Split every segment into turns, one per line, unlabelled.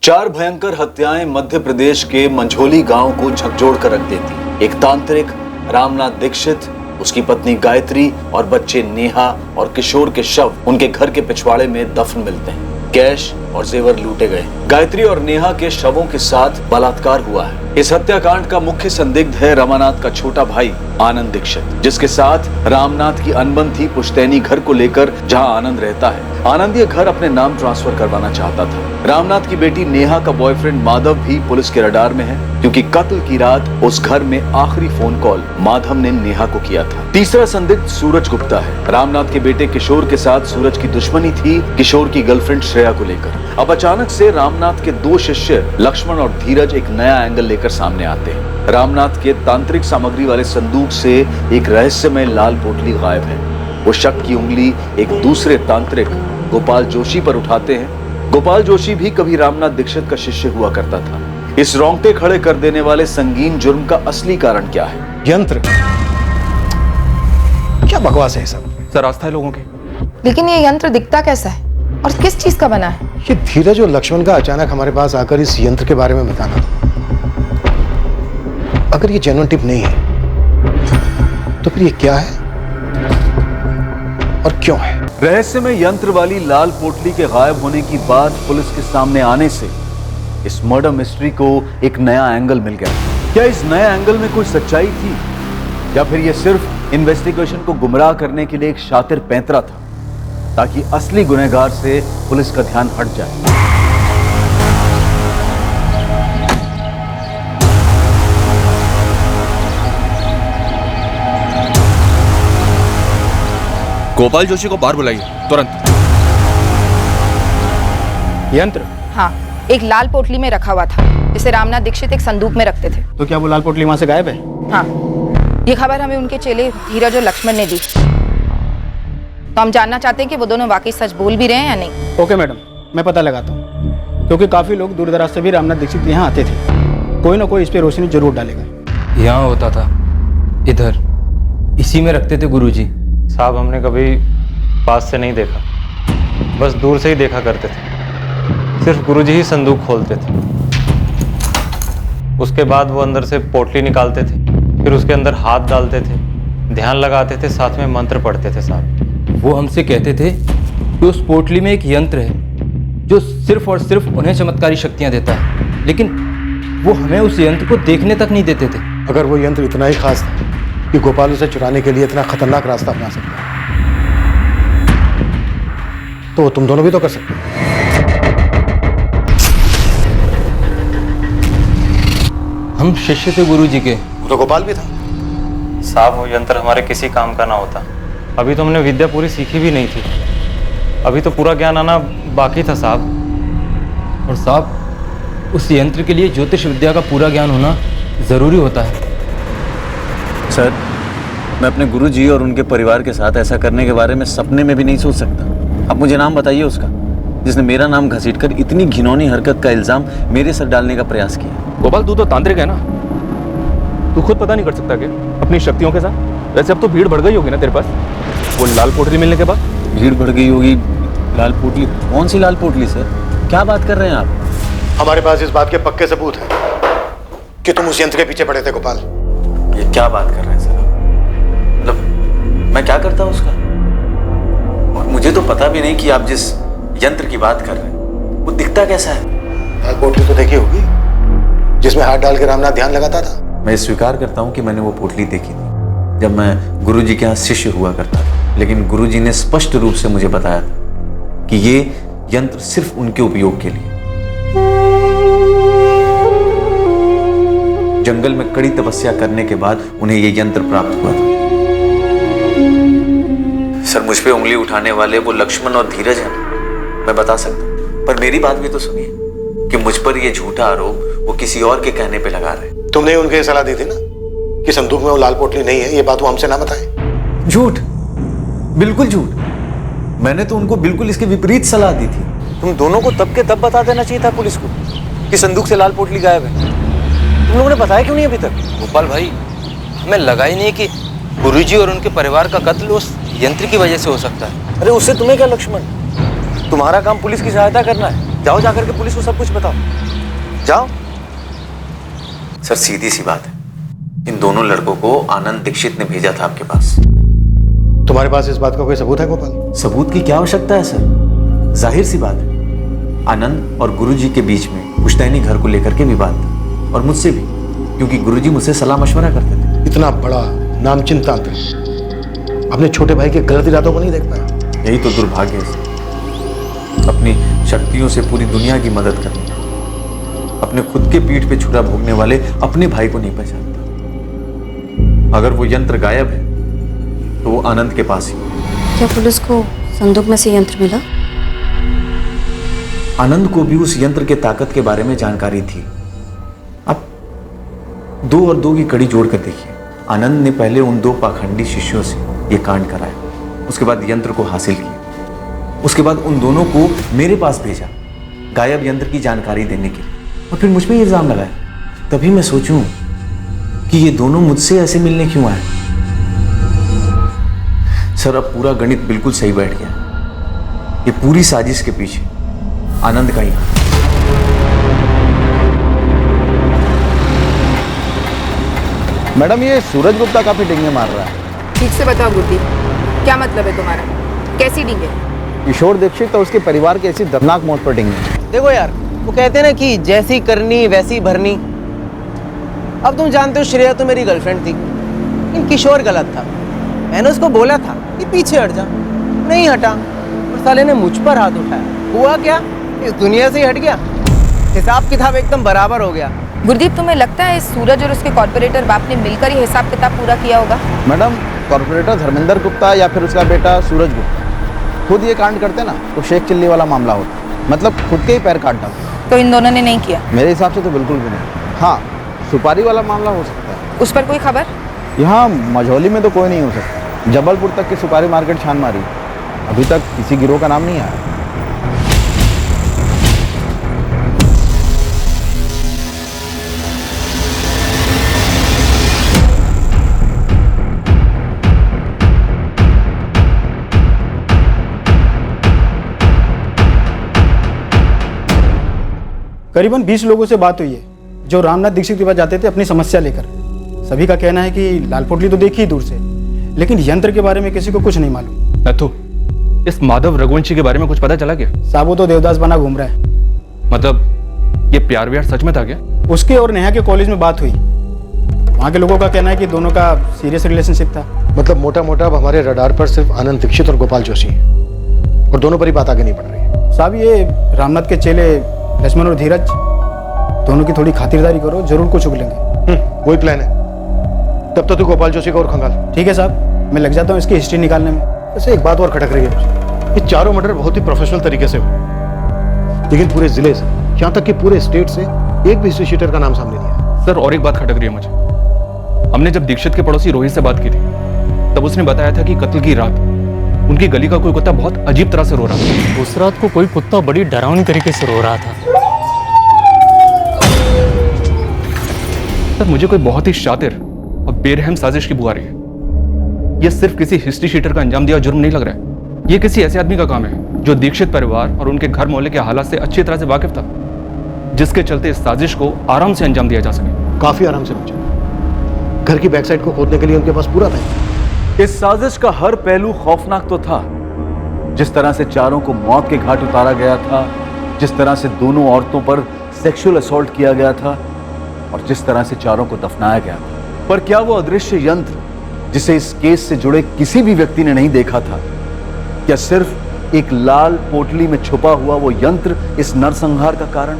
4 भयंकर हत्याएं मध्य प्रदेश के मंझोली गांव को झकझोर कर रख देती। एक तांत्रिक रामनाथ दीक्षित, उसकी पत्नी गायत्री और बच्चे नेहा और किशोर के शव उनके घर के पिछवाड़े में दफन मिलते हैं। कैश और जेवर लूटे गए। गायत्री और नेहा के शवों के साथ बलात्कार हुआ है। इस हत्याकांड का मुख्य संदिग्ध है रमानाथ का छोटा भाई आनंद दीक्षित, जिसके साथ रामनाथ की अनबन थी पुश्तैनी घर को लेकर, जहां आनंद रहता है। आनंद ये घर अपने नाम ट्रांसफर करवाना चाहता था। रामनाथ की बेटी नेहा का बॉयफ्रेंड माधव भी पुलिस के रडार में है, क्योंकि कत्ल की रात उस घर में आखिरी फोन कॉल माधव ने नेहा को किया था। तीसरा संदिग्ध सूरज गुप्ता है। रामनाथ के बेटे किशोर के साथ सूरज की दुश्मनी थी, किशोर की गर्लफ्रेंड श्रेया को लेकर। अब अचानक से रामनाथ के 2 शिष्य लक्ष्मण और धीरज एक नया एंगल लेकर सामने आते हैं। रामनाथ के तांत्रिक सामग्री वाले संदूक से एक रहस्यमय लाल पोटली गायब है। वो शक की उंगली एक दूसरे तांत्रिक गोपाल जोशी पर उठाते हैं। गोपाल जोशी भी कभी रामनाथ दीक्षित का शिष्य हुआ करता था। इस रोंगटे खड़े कर देने वाले संगीन जुर्म का असली कारण क्या है?
यंत्र। क्या बकवास है सब?
सर आस्था है लोगों की।
लेकिन ये यंत्र दिखता कैसा है और किस चीज का बना है?
ये धीरज और लक्ष्मण का अचानक हमारे पास आकर इस यंत्र के बारे में बताना, अगर ये जेन्युइन टिप नहीं है तो फिर ये क्या है और क्यों है?
रहस्यमय यंत्र वाली लाल पोटली के गायब होने की बात पुलिस के सामने आने से इस मर्डर मिस्ट्री को एक नया एंगल मिल गया। क्या इस नए एंगल में कोई सच्चाई थी, या फिर यह सिर्फ इन्वेस्टिगेशन को गुमराह करने के लिए एक शातिर पैंतरा था, ताकि असली गुनहगार से पुलिस का ध्यान हट जाए?
गोपाल जोशी को बाहर बुलाइए तुरंत।
यंत्र?
हाँ, एक लाल पोटली में रखा हुआ था, जिसे रामनाथ दीक्षित एक संदूक में रखते थे।
तो क्या वो लाल पोटली वहां से गायब है?
हाँ, ये खबर हमें उनके चेले धीरज और लक्ष्मण ने दी। तो हम जानना चाहते हैं कि वो दोनों वाकई सच बोल भी रहे हैं या नहीं।
ओके मैडम, मैं पता लगाता हूँ, क्योंकि काफ़ी लोग दूर दराज से भी रामनाथ दीक्षित यहाँ आते थे। कोई ना कोई इस पे रोशनी जरूर डालेगा।
यहाँ होता था, इधर इसी में रखते थे गुरुजी।
साहब हमने कभी पास से नहीं देखा, बस दूर से ही देखा करते थे। सिर्फ गुरुजी ही संदूक खोलते थे। उसके बाद वो अंदर से पोटली निकालते थे, फिर उसके अंदर हाथ डालते थे, ध्यान लगाते थे, साथ में मंत्र पढ़ते थे। साहब
वो हमसे कहते थे कि उस पोटली में एक यंत्र है जो सिर्फ और सिर्फ उन्हें चमत्कारी शक्तियाँ देता है, लेकिन वो हमें उस यंत्र को देखने तक नहीं देते थे।
अगर वो यंत्र इतना ही खास था कि गोपाल उसे चुराने के लिए इतना खतरनाक रास्ता अपना सकता है, तो वो तुम दोनों भी तो कर सकते हो।
हम शिष्य थे गुरुजी के।
वो तो गोपाल भी था।
साहब वो यंत्र हमारे किसी काम का ना होता। अभी तो हमने विद्या पूरी सीखी भी नहीं थी, अभी तो पूरा ज्ञान आना बाकी था साहब।
और साहब, उस यंत्र के लिए ज्योतिष विद्या का पूरा ज्ञान होना जरूरी होता है।
सर, मैं अपने गुरुजी और उनके परिवार के साथ ऐसा करने के बारे में सपने में भी नहीं सोच सकता। अब मुझे नाम बताइए उसका, जिसने मेरा नाम घसीटकर इतनी घिनौनी हरकत का इल्जाम मेरे सर डालने का प्रयास किया।
गोपाल तू तो तांत्रिक है ना, तू खुद पता नहीं कर सकता क्या अपनी शक्तियों के साथ? वैसे अब तो भीड़ बढ़ गई होगी ना तेरे पास, वो लाल पोटली मिलने के बाद।
भीड़ बढ़ गई होगी? लाल पोटली? कौन सी लाल पोटली सर, क्या बात कर रहे हैं आप?
हमारे पास इस बात के पक्के सबूत हैं कि तुम उस यंत्र के पीछे पड़े थे गोपाल।
ये क्या बात कर रहे हैं सर? मतलब मैं क्या करता हूँ उसका? और मुझे तो पता भी नहीं कि आप जिस यंत्र की बात कर रहे हैं वो दिखता कैसा है।
लाल पोटली तो देखी होगी, जिसमें हाथ डाल के रामनाथ ध्यान लगाता था।
मैं स्वीकार करता हूँ कि मैंने वो पोटली देखी थी जब मैं गुरुजी के यहाँ शिष्य हुआ करता था, लेकिन गुरुजी ने स्पष्ट रूप से मुझे बताया था कि ये यंत्र सिर्फ उनके उपयोग के लिए। जंगल में कड़ी तपस्या करने के बाद उन्हें यह यंत्र प्राप्त हुआ था। सर, मुझ पे उंगली उठाने वाले वो लक्ष्मण और धीरज हैं, मैं बता सकता हूं, पर मेरी बात भी तो सुनिए कि मुझ पर यह झूठा आरोप वो किसी और के कहने पे लगा रहे हैं।
तुमने उनके सलाह दी थी ना कि संदूक में वो लाल पोटली नहीं है, ये बात वो हमसे ना बताए।
झूठ, बिल्कुल झूठ। मैंने तो उनको बिल्कुल इसके विपरीत सलाह दी थी। तुम दोनों को तब के तब बता देना चाहिए था पुलिस को कि संदूक से लाल पोटली गायब है। तुम लोगों ने बताया क्यों नहीं अभी तक?
गोपाल भाई, हमें लगा ही नहीं कि गुरुजी और उनके परिवार का कत्ल उस यंत्र की वजह से हो सकता है।
अरे उससे तुम्हें क्या लक्ष्मण? तुम्हारा काम पुलिस की सहायता करना है।
जाओ जाकर के पुलिस को सब कुछ बताओ, जाओ। सर सीधी सी बात है, इन दोनों लड़कों को आनंद दीक्षित ने भेजा था आपके पास।
तुम्हारे पास इस बात का कोई सबूत है गोपाल?
सबूत की क्या आवश्यकता है सर, जाहिर सी बात है, आनंद और गुरुजी के बीच में पुश्तैनी घर को लेकर के विवाद था, और मुझसे भी, क्योंकि गुरुजी मुझसे सलाह मशवरा करते थे।
इतना बड़ा नामचीन तांत्रिक अपने छोटे भाई के गलत इरादों को नहीं देख पाया।
यही तो दुर्भाग्य है सर, अपनी शक्तियों से पूरी दुनिया की मदद करने, अपने खुद के पीठ पे छुरा भोगने वाले अपने भाई को नहीं पहचानता। अगर वो यंत्र गायब है तो वो आनंद के पास ही।
क्या पुलिस को संदूक में से यंत्र मिला?
आनंद को भी उस यंत्र के ताकत के बारे में जानकारी थी। अब 2 और 2 की कड़ी जोड़कर देखिए, आनंद ने पहले उन 2 पाखंडी शिष्यों से यह कांड कराया, उसके बाद यंत्र को हासिल किया, उसके बाद उन दोनों को मेरे पास भेजा गायब यंत्र की जानकारी देने के लिए, और फिर मुझ पे इल्जाम लगाया। तभी मैं सोचूं कि ये दोनों मुझसे ऐसे मिलने क्यों आए। सर अब पूरा गणित बिल्कुल सही बैठ गया। ये पूरी साजिश के पीछे आनंद का ही हाथ।
मैडम ये सूरज गुप्ता काफी डिंगे मार रहा है।
ठीक से बताओ गुड्डी, क्या मतलब है तुम्हारा? कैसी डींगे?
किशोर दीक्षित और उसके परिवार की ऐसी दर्दनाक मौत पर डिंगे।
देखो यार, वो कहते हैं ना कि जैसी करनी वैसी भरनी। अब तुम जानते हो श्रेया तो मेरी गर्लफ्रेंड थी, लेकिन किशोर गलत था। मैंने उसको बोला था कि पीछे हट जा, नहीं हटा, और साले ने मुझ पर हाथ उठाया। हुआ क्या, इस दुनिया से ही हट गया। हिसाब किताब एकदम बराबर हो गया।
गुरदीप, तुम्हें लगता है सूरज और उसके कॉर्पोरेटर बाप ने मिलकर ही हिसाब किताब पूरा किया होगा?
मैडम कॉर्पोरेटर धर्मेंद्र गुप्ता या फिर उसका बेटा सूरज गुप्ता खुद ये कांड करते ना तो शेख चिल्ली वाला मामला होता, मतलब खुद के ही पैर काट डालते।
तो इन दोनों ने नहीं किया?
मेरे हिसाब से तो बिल्कुल भी नहीं। हाँ, सुपारी वाला मामला हो सकता है।
उस पर कोई खबर?
यहाँ मझौली में तो कोई नहीं हो सकता। जबलपुर तक की सुपारी मार्केट छान मारी, अभी तक किसी गिरोह का नाम नहीं आया। करीबन 20 लोगों से बात हुई है जो रामनाथ दीक्षित के पास जाते थे अपनी समस्या लेकर। सभी का कहना है कि लाल पोटली तो देखी ही दूर से, लेकिन यंत्र के बारे में किसी को कुछ नहीं मालूम।
नथु, इस माधव रघुवंशी के बारे में कुछ पता चला क्या?
साबू तो देवदास बना घूम रहा है।
मतलब ये प्यार व्यार सच में था क्या?
उसके और नेहा के कॉलेज में बात हुई। वहाँ के लोगों का कहना है कि दोनों का सीरियस रिलेशनशिप था।
मतलब मोटा मोटा अब हमारे रडार पर सिर्फ आनंद दीक्षित और गोपाल जोशी है, और दोनों पर ही बात आगे नहीं बढ़ रही है।
साहब ये रामनाथ के चेले लक्ष्मण और धीरज दोनों की थोड़ी खातिरदारी करो, जरूर कुछ उगलेंगे।
वही प्लान है। तब तो तू गोपाल जोशी का और खंगाल।
ठीक है साहब, मैं लग जाता हूँ इसकी हिस्ट्री निकालने में।
वैसे एक बात और खटक रही है मुझे, ये चारों मर्डर बहुत ही प्रोफेशनल तरीके से हुए, लेकिन पूरे जिले से, यहाँ तक कि पूरे स्टेट से एक भी हिस्ट्री शीटर का नाम सामने नहीं आया।
सर और एक बात खटक रही है मुझे। हमने जब दीक्षित के पड़ोसी रोहित से बात की थी, तब उसने बताया था कि कत्ल की रात उनकी गली का कोई कुत्ता बहुत अजीब तरह से रो रहा था।
उस रात को कोई कुत्ता बड़ी डरावनी तरीके से रो रहा था।
सर मुझे कोई बहुत ही शातिर और बेरहम साजिश की बुआ रही है। यह सिर्फ किसी हिस्ट्री शीटर का अंजाम दिया जुर्म नहीं लग रहा है। यह किसी ऐसे आदमी का काम है जो दीक्षित परिवार और उनके घर मोहल्ले के हालात से अच्छी तरह से वाकिफ था, जिसके चलते इस साजिश को आराम से अंजाम दिया जा सके।
काफी आराम से मुझे घर की बैकसाइड को खोदने के लिए उनके पास पूरा था।
इस साजिश का हर पहलू खौफनाक तो था। जिस तरह से चारों को मौत के घाट उतारा गया था, जिस तरह से दोनों औरतों पर सेक्सुअल असॉल्ट किया गया था, और जिस तरह से चारों को दफनाया गया था। पर क्या वो अदृश्य यंत्र जिसे इस केस से जुड़े किसी भी व्यक्ति ने नहीं देखा था, क्या सिर्फ एक लाल पोटली में छुपा हुआ वो यंत्र इस नरसंहार का कारण?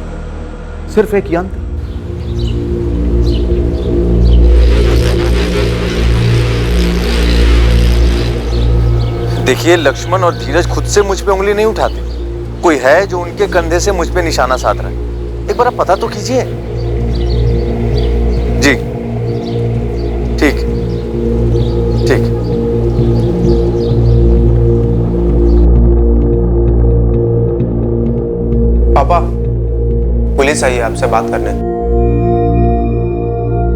सिर्फ एक यंत्र?
देखिए, लक्ष्मण और धीरज खुद से मुझ पे उंगली नहीं उठाते। कोई है जो उनके कंधे से मुझ पे निशाना साध रहा है। एक बार आप पता तो कीजिए। जी ठीक ठीक।
पापा, पुलिस आई है आपसे बात करने।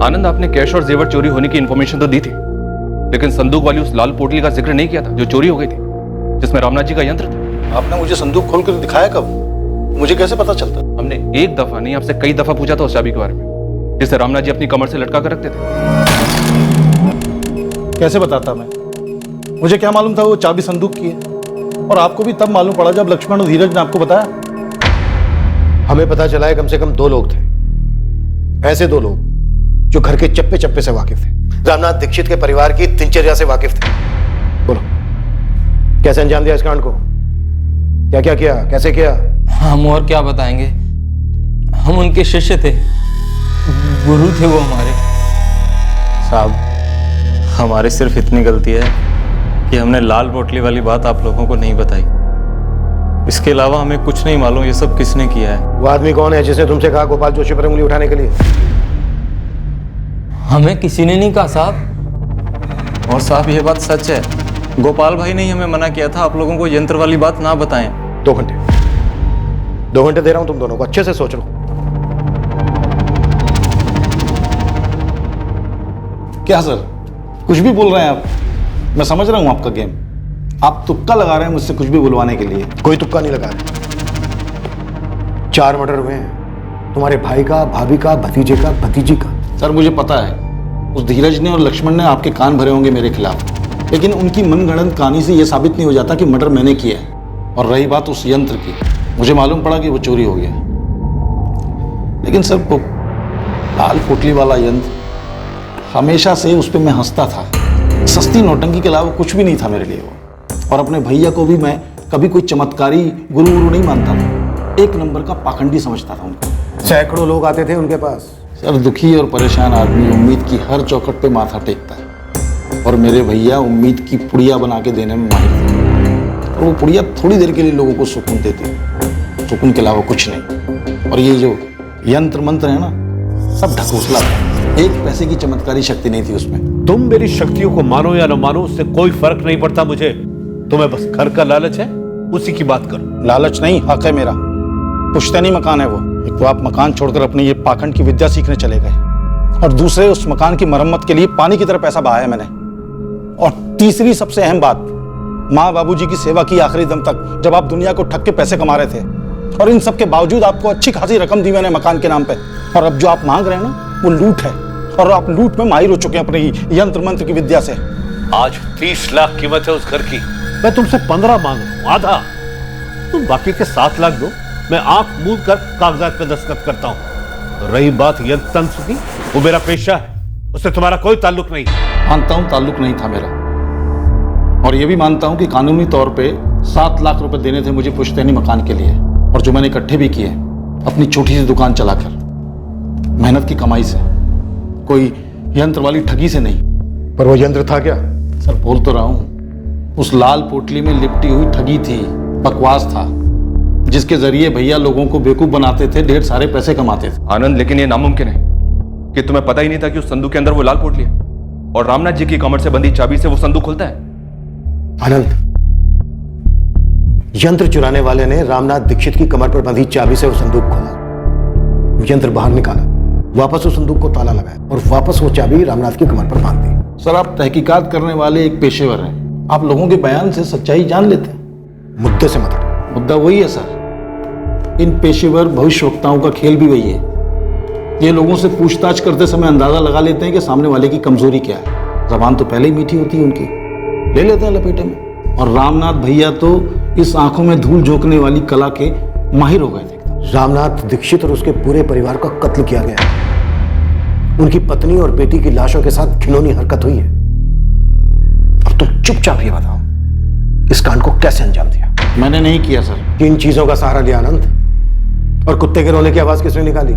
आनंद, आपने कैश और जेवर चोरी होने की इंफॉर्मेशन तो दी थी, लेकिन संदूक वाली उस लाल पोटली का जिक्र नहीं किया था जो चोरी हो गई थी, जिसमें रामनाथ जी का यंत्र था।
आपने मुझे संदूक खोल कर दिखाया कब? मुझे कैसे पता चलता?
हमने एक दफा नहीं आपसे कई दफा पूछा था उस चाबी के बारे में, जिसे रामनाथ जी अपनी कमर से लटका कर रखते थे।
कैसे बताता मैं? मुझे क्या मालूम था वो चाबी संदूक की है? और आपको भी तब मालूम पड़ा जब लक्ष्मण और धीरज ने आपको बताया। हमें पता चला है कम से कम 2 लोग थे, ऐसे 2 लोग जो घर के चप्पे चप्पे से वाकिफ थे, रामनाथ दीक्षित के परिवार की दिनचर्या से वाकिफ थे। बोलो, कैसे अंजाम दिया इस कांड को? क्या क्या किया, कैसे किया?
हम और क्या बताएंगे, हम उनके शिष्य थे, गुरु थे वो हमारे।
साहब, हमारी सिर्फ इतनी गलती है कि हमने लाल पोटली वाली बात आप लोगों को नहीं बताई। इसके अलावा हमें कुछ नहीं मालूम ये सब किसने किया है।
वो आदमी कौन है जिसने तुमसे कहा गोपाल जोशी पर उंगली उठाने के लिए?
हमें किसी ने नहीं कहा साहब।
और साहब ये बात सच है, गोपाल भाई ने ही हमें मना किया था आप लोगों को यंत्र वाली बात ना बताएं।
2 घंटे दे रहा हूं तुम दोनों को, अच्छे से सोच लो। क्या सर, कुछ भी बोल रहे हैं आप? मैं समझ रहा हूं आपका गेम। आप तुक्का लगा रहे हैं मुझसे कुछ भी बुलवाने के लिए। कोई तुक्का नहीं लगा रहे। 4 मर्डर हुए हैं, तुम्हारे भाई का, भाभी का, भतीजे का, भतीजी का। सर मुझे पता है उस धीरज ने और लक्ष्मण ने आपके कान भरे होंगे मेरे खिलाफ, लेकिन उनकी मनगढ़ंत कहानी से यह साबित नहीं हो जाता कि मर्डर मैंने किया है। और रही बात उस यंत्र की, मुझे मालूम पड़ा कि वो चोरी हो गया, लेकिन सर वो लाल पोटली वाला यंत्र, हमेशा से उस पर मैं हंसता था। सस्ती नौटंकी के अलावा कुछ भी नहीं था मेरे लिए वो। और अपने भैया को भी मैं कभी कोई चमत्कारी गुरु नहीं मानता था, एक नंबर का पाखंडी समझता था उनको। सैकड़ों लोग आते थे उनके पास। सर दुखी और परेशान आदमी उम्मीद की हर चौखट पे माथा टेकता है, और मेरे भैया उम्मीद की पुड़िया बना के देने में माहिर थे। और वो पुड़िया थोड़ी देर के लिए लोगों को सुकून देती, सुकून के अलावा कुछ नहीं। और ये जो यंत्र मंत्र है ना, सब ढकोसला था, एक पैसे की चमत्कारी शक्ति नहीं थी उसमें।
तुम मेरी शक्तियों को मानो या न मानो उससे कोई फर्क नहीं पड़ता मुझे। तुम्हें बस घर का लालच है, उसी की बात करो।
लालच नहीं, हक है मेरा। पुश्तैनी मकान है वो। एक तो आप मकान छोड़कर अपनी ये पाखंड की विद्या सीखने चले गए, और दूसरे उस मकान की मरम्मत के लिए पानी की तरह पैसा बहाया मैंने। और तीसरी सबसे अहम बात, माँ बाबूजी की सेवा की आखिरी दम तक, जब आप दुनिया को ठग के पैसे कमा रहे थे। और इन सब के बावजूद आपको अच्छी खासी रकम दी मैंने मकान के नाम पे। और अब जो आप मांग रहे हैं ना, वो लूट है, और आप लूट में माहिर हो चुके हैं अपनी यंत्र मंत्र की विद्या से।
आज 30 लाख कीमत है उस घर की, मैं तुमसे 15 मांग रहा हूं, आधा। तुम बाकी के 7 लाख दो, मैं आंख मूंद कर कागजात पे दस्तखत करता हूं। रही बात यंत्र तंत्र की, वो मेरा पेशा है, उससे तुम्हारा कोई ताल्लुक नहीं।
मानता हूं ताल्लुक नहीं था मेरा, और ये भी मानता हूं कि कानूनी तौर पे 7 लाख रुपए देने थे मुझे पुश्तैनी मकान के लिए, और जो मैंने इकट्ठे भी किए अपनी छोटी सी दुकान चलाकर, मेहनत की कमाई से, कोई यंत्र वाली ठगी से नहीं। पर वो यंत्र था क्या? सर बोल तो रहा हूं, उस लाल पोटली में लिपटी हुई ठगी थी, बकवास था, जिसके जरिए भैया लोगों को बेवकूफ बनाते थे, ढेर सारे पैसे कमाते थे।
आनंद, लेकिन ये नामुमकिन है कि तुम्हें पता ही नहीं था कि उस संदूक के अंदर वो लाल पोटली है, और रामनाथ जी की कमर से बंधी चाबी से वो संदूक खुलता है।
आनंद, यंत्र चुराने वाले ने रामनाथ दीक्षित की कमर पर बंधी चाबी से वो संदूक खोला, यंत्र बाहर निकाला, वापस उस संदूक को ताला लगाया, और वापस वो चाबी रामनाथ की कमर पर बांध दी। सर आप तहकीकात करने वाले एक पेशेवर हैं, आप लोगों के बयान से सच्चाई जान लेते हैं। मुद्दे से मत हटो। मुद्दा वही है सर, इन पेशेवर भविष्यवक्ताओं का खेल भी वही है। ये लोगों से पूछताछ करते समय अंदाजा लगा लेते हैं कि सामने वाले की कमजोरी क्या है। जबान तो पहले ही मीठी होती है उनकी, ले लेते हैं लपेटे में। और रामनाथ भैया तो इस आंखों में धूल झोंकने वाली कला के माहिर हो गए थे। रामनाथ दीक्षित और उसके पूरे परिवार का कत्ल किया गया, उनकी पत्नी और बेटी की लाशों के साथ घिनौनी हरकत हुई है। अब तुम चुपचाप ये बताओ, इस कांड को कैसे अंजाम दिया? मैंने नहीं किया सर। किन चीजों का सहारा लिया आनंद? और कुत्ते के रोने की आवाज किसने निकाली?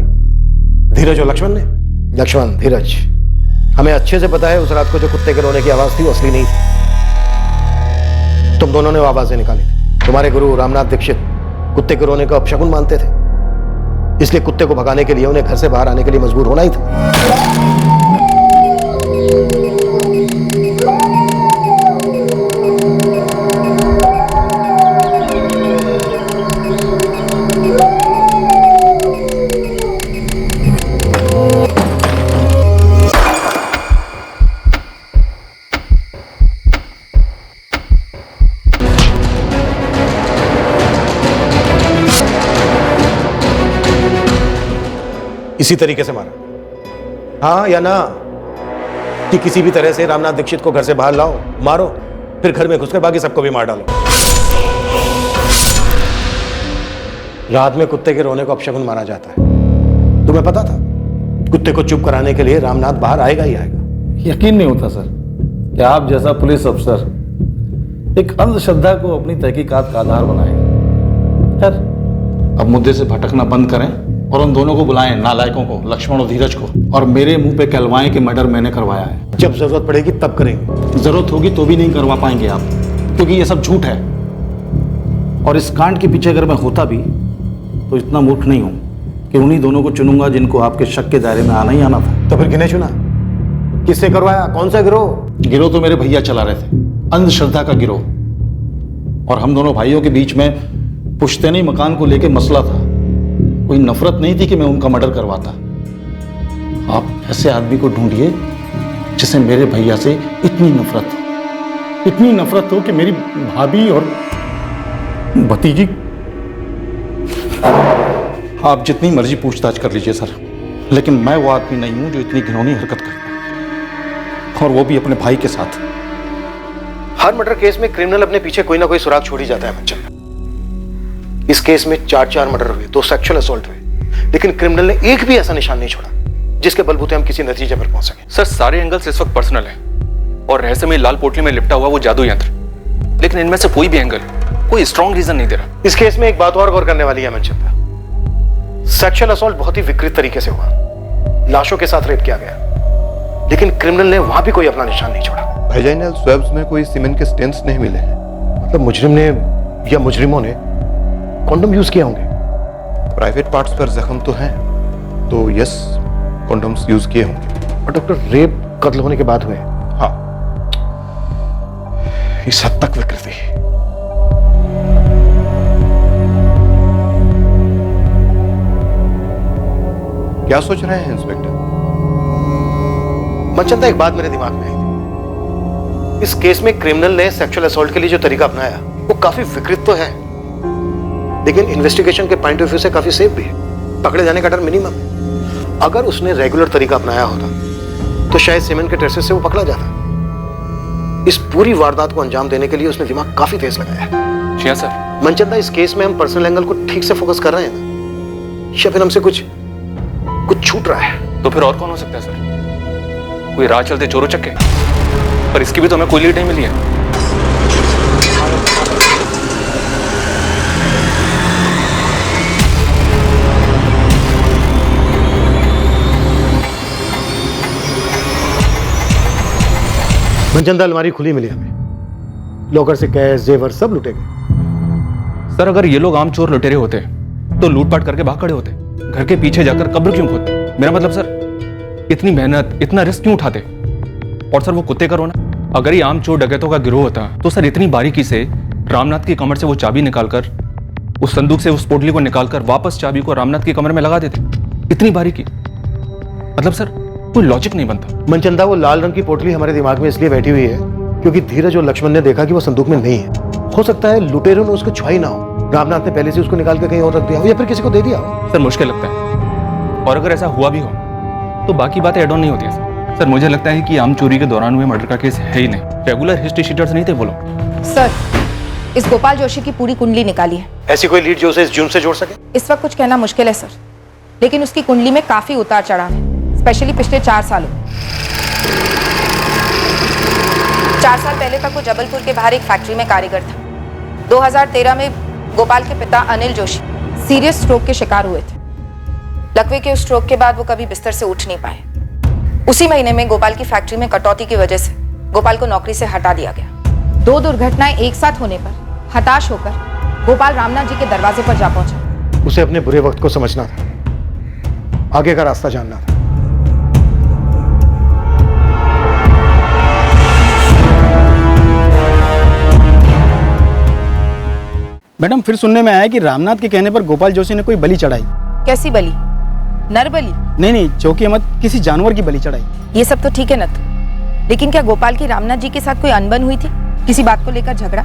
धीरज और लक्ष्मण ने? लक्ष्मण, धीरज, हमें अच्छे से पता है उस रात को जो कुत्ते के रोने की आवाज थी वो असली नहीं थी, तुम दोनों ने वो आवाजें निकाली थी। तुम्हारे गुरु रामनाथ दीक्षित कुत्ते के रोने का अपशकुन मानते थे, इसलिए कुत्ते को भगाने के लिए उन्हें घर से बाहर आने के लिए मजबूर होना ही था। इसी तरीके से मारा? हाँ या ना? कि किसी भी तरह से रामनाथ दीक्षित को घर से बाहर लाओ, मारो, फिर घर में घुसकर बाकी सबको भी मार डालो। रात में कुत्ते के रोने को अपशकुन माना जाता है। तुम्हें पता था? कुत्ते को चुप कराने के लिए रामनाथ बाहर आएगा ही आएगा।
यकीन नहीं होता सर कि आप जैसा पुलिस अफसर एक अंधश्रद्धा को अपनी तहकीकात का आधार बनाएगा। खैर, अब मुद्दे से भटकना बंद करें और उन दोनों को बुलाएं, नालायकों को, लक्ष्मण और धीरज को, और मेरे मुंह पे कहलवाएं कि मर्डर मैंने करवाया है।
जब जरूरत पड़ेगी तब करेंगे।
जरूरत होगी तो भी नहीं करवा पाएंगे आप, क्योंकि ये सब झूठ है। और इस कांड के पीछे अगर मैं होता भी तो इतना मूर्ख नहीं हूं कि उन्हीं दोनों को चुनूंगा जिनको आपके शक के दायरे में आना ही आना था।
तो फिर किन्हें चुना? किससे करवाया? कौन सा गिरोह?
गिरोह तो मेरे भैया चला रहे थे, अंधश्रद्धा का गिरोह। और हम दोनों भाइयों के बीच में पुश्तैनी मकान को लेकर मसला था। कोई नफरत नहीं थी कि मैं उनका मर्डर करवाता। आप ऐसे आदमी को ढूंढिए जिसे मेरे भैया से इतनी नफरत हो कि मेरी भाभी और भतीजी। आप जितनी मर्जी पूछताछ कर लीजिए सर, लेकिन मैं वो आदमी नहीं हूं जो इतनी घिनौनी हरकत करता, और वो भी अपने भाई के साथ।
हर मर्डर केस में क्रिमिनल अपने पीछे कोई ना कोई सुराग छोड़ ही जाता है मंचन। इस केस में 4 मर्डर हुए, 2 सेक्सुअल असॉल्ट हुए, लेकिन क्रिमिनल ने एक भी ऐसा निशान नहीं छोड़ा जिसके बलबूते हम किसी नतीजे पर पहुंच सके।
सर, सारे एंगल्स इस वक्त पर्सनल हैं और रहस्यमय लाल पोटली में लिपटा हुआ वो जादू यंत्र, लेकिन इनमें से कोई भी एंगल कोई स्ट्रॉन्ग रीजन नहीं दे रहा।
इस केस में एक बात और गौर करने वाली है मनचंदा। सेक्सुअल असॉल्ट बहुत ही विकृत तरीके से हुआ, लाशों के साथ रेप किया गया, लेकिन क्रिमिनल ने वहां भी कोई अपना निशान नहीं छोड़ा।
वेजाइनल स्वैब्स में कोई सीमेन के स्टेन्स नहीं मिले हैं।
मतलब मुजरिम ने या मुजरिमों ने कॉन्डोम यूज किए होंगे।
प्राइवेट पार्ट्स पर जख्म तो हैं, तो यस, कॉन्डोम्स यूज किए होंगे।
और डॉक्टर, रेप कत्ल होने के बाद हुए?
हाँ,
इस हद तक विकृति।
क्या सोच रहे हैं इंस्पेक्टर?
मनचंदा, एक बात मेरे दिमाग में आई थी। इस केस में क्रिमिनल ने सेक्सुअल असॉल्ट के लिए जो तरीका अपनाया वो काफी विकृत तो है, लेकिन इन्वेस्टिगेशन के पॉइंट ऑफ व्यू से काफी सेफ भी है। पकड़े जाने का डर मिनिमम है। अगर उसने रेगुलर तरीका अपनाया होता तो शायद सीमेन के ट्रेसेस से वो पकड़ा जाता। इस पूरी वारदात को अंजाम देने के लिए उसने दिमाग काफी तेज लगाया है।
जी सर।
मनचंदा, इस केस में हम पर्सनल एंगल को ठीक से फोकस कर रहे हैं ना, या फिर हमसे कुछ छूट रहा है?
तो फिर और कौन हो सकता है सर? कोई राह चलते चोरों चक्के? पर इसकी भी तो हमें कोई लीड नहीं मिली है।
मनचंदा, अलमारी खुली मिली हमें, लॉकर से कैश जेवर सब लुटे गए।
सर, अगर ये लोग आम चोर लुटेरे होते तो लूटपाट करके भाग खड़े होते, घर के पीछे जाकर कब्र क्यों खोदते? मेरा मतलब सर, इतनी मेहनत, इतना रिस्क क्यों उठाते? और सर, वो कुत्ते का रोना, अगर ये आम चोर डकैतों का गिरोह होता तो सर इतनी बारीकी से रामनाथ की कमर से वो चाबी निकालकर, उस संदूक से उस पोटली को निकालकर वापस चाबी को रामनाथ की कमर में लगा देते। इतनी बारीकी, मतलब सर कोई लॉजिक नहीं बनता।
मनचंदा, वो लाल रंग की पोटली हमारे दिमाग में इसलिए बैठी हुई है क्योंकि धीरज और लक्ष्मण ने देखा कि वो संदूक में नहीं है। हो सकता है लुटेरों ने उसको छुआई ना हो, रामनाथ ने पहले से उसको निकाल के कहीं और रख दिया हो, या फिर किसी को दे दिया हो।
सर, मुश्किल लगता है, और अगर ऐसा हुआ भी हो तो बाकी बातें एड ऑन नहीं होती है सर। मुझे लगता है कि आम चोरी के दौरान हुए मर्डर का केस है ही नहीं, रेगुलर हिस्ट्री शीटर्स नहीं थे वो लोग।
सर, इस गोपाल जोशी की पूरी कुंडली निकाली है।
ऐसी कोई लीड जो उसे इस जुर्म से जोड़ सके?
इस वक्त कुछ कहना मुश्किल है सर, लेकिन उसकी कुंडली में काफी उतार चढ़ाव है, स्पेशली पिछले 4 सालों। 4 साल पहले तक वो जबलपुर के बाहर एक फैक्ट्री में कारीगर था। 2013 में गोपाल के पिता अनिल जोशी सीरियस स्ट्रोक के शिकार हुए थे। लकवे के उस स्ट्रोक के बाद वो कभी बिस्तर से उठ नहीं पाए। उसी महीने में गोपाल की फैक्ट्री में कटौती की वजह से गोपाल को नौकरी से हटा दिया गया। 2 दुर्घटनाएं एक साथ होने पर हताश होकर गोपाल रामनाथ जी के दरवाजे पर जा पहुंचा।
उसे अपने बुरे वक्त को समझना था, आगे का रास्ता जानना था।
मैडम, फिर सुनने में आया कि रामनाथ के कहने पर गोपाल जोशी ने कोई बलि चढ़ाई।
कैसी बलि? नर बलि?
नहीं, चौकी अहमद किसी जानवर की बलि चढ़ाई।
ये सब तो ठीक है न, लेकिन क्या गोपाल की रामनाथ जी के साथ कोई अनबन हुई थी? किसी बात को लेकर झगड़ा,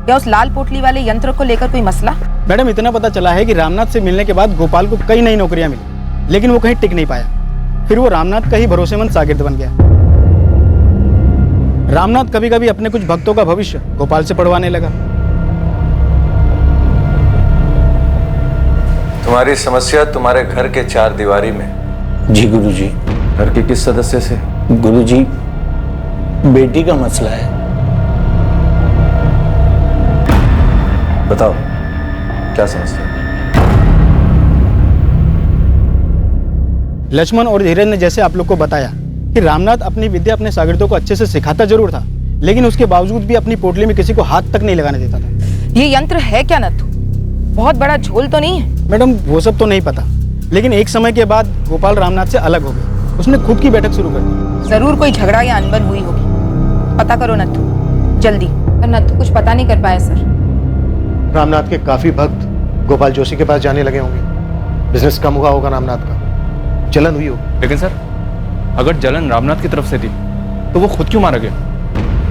या उस लाल पोटली वाले यंत्र को लेकर कोई मसला?
मैडम, इतना पता चला है कि रामनाथ से मिलने के बाद गोपाल को कई नई नौकरियां मिली, लेकिन वो कहीं टिक नहीं पाया। फिर वो रामनाथ का ही भरोसेमंद शागिर्द बन गया। रामनाथ कभी कभी अपने कुछ भक्तों का भविष्य गोपाल से पढ़वाने लगा।
तुम्हारी समस्या तुम्हारे घर के चार दीवारी में।
जी गुरुजी।
घर के किस सदस्य से?
गुरुजी, बेटी का मसला है।
बताओ क्या समस्या?
लक्ष्मण और धीरज ने जैसे आप लोग को बताया कि रामनाथ अपनी विद्या अपने शागिर्दों को अच्छे से सिखाता जरूर था, लेकिन उसके बावजूद भी अपनी पोटली में किसी को हाथ तक नहीं लगाने देता था।
ये यंत्र है क्या नथु? बहुत बड़ा झोल तो नहीं है?
मैडम वो सब तो नहीं पता, लेकिन एक समय के बाद गोपाल रामनाथ से अलग हो गया। उसने खुद की बैठक शुरू कर दी।
जरूर कोई झगड़ा या अनबन हुई होगी। पता करो नथु, जल्दी। पर नथु कुछ पता नहीं कर पाया सर।
रामनाथ के काफी भक्त गोपाल जोशी के पास जाने लगे होंगे। बिजनेस कम हुआ होगा रामनाथ का, जलन हुई होगी।
लेकिन सर, अगर जलन रामनाथ की तरफ से थी तो वो खुद क्यों मारा गया,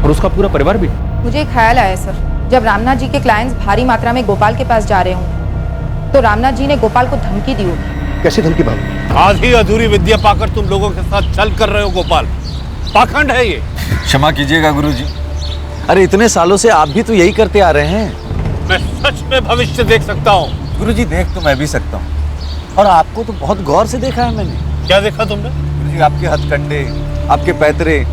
और उसका पूरा परिवार भी?
मुझे एक ख्याल आया सर, जब रामनाथ जी के क्लाइंट्स भारी मात्रा में गोपाल के पास जा रहे हों तो रामनाथ जी ने गोपाल को धमकी दी होगी।
कैसी धमकी बाबू?
आधी अधूरी विद्या पाकर तुम लोगों के साथ छल कर रहे हो गोपाल, पाखंड है ये।
क्षमा कीजिएगा गुरुजी, अरे इतने सालों से आप भी तो यही करते आ रहे हैं।
मैं सच में भविष्य देख सकता हूँ।
गुरुजी देख तो मैं भी सकता हूँ, और आपको तो बहुत गौर से देखा है मैंने।
क्या देखा तुमने?
गुरुजी आपके हथकंडे, आपके पैतरे,